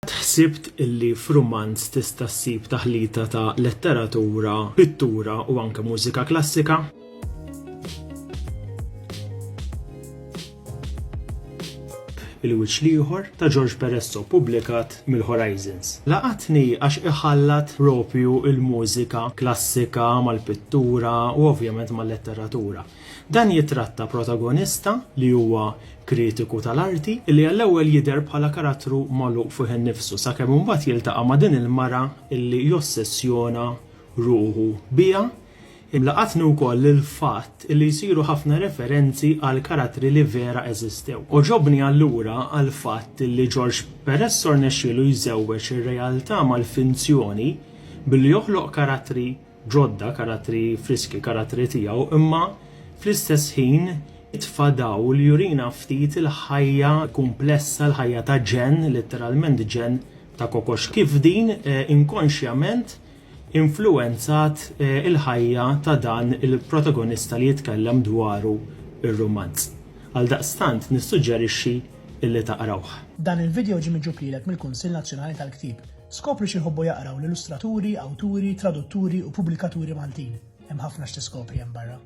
Ħsibt illi f'rumanz tista' ssib taħlita ta' letteratura, pittura u anke mużika klassika? Il-wiċċ ieħor ta' George Peresso pubblikat mill-Horizons. Laqatni għax iħallat propju il-mużika klassika mal-pittura u ovvjament mal-letteratura. Dan jitratta protagonista li huwa kritiku tal-arti li għall-ewwel jidher bħala karattru magħluq fuq innifsu sakemm imbagħad jiltaqa' ma' din il-mara illi jossessjona ruħu biha. Imlaqatni wkoll il-fatt li jsiru ħafna referenzi għal karattri li vera eżistew. Oġobni allura għal fatt li George Peresso rnexxielu jżewweġ ir-realtà mal-finzjoni billi joħloq karattri ġodda, karattri friski, karattri tiegħu, imma fl-istess ħin itfadaw li jurina ftit il-ħajja komplessa, l-ħajja ta' Jen, letteralment Jen ta' Kokox, kif din inkonxjament influenzat il-ħajja ta' dan il-protagonista li jitkellem dwaru ir-romanz. Għaldaqstant nissuġġerixxi illi taqrawh. Dan il-video ġie miġġub lilek mill-Kunsill Nazzjonali tal-Ktieb. Skopri xi jħobbu jaqraw l-illustraturi, awturi, tradutturi u pubblikaturi Maltin. Hemm ħafna x'tiskopri hemm barra.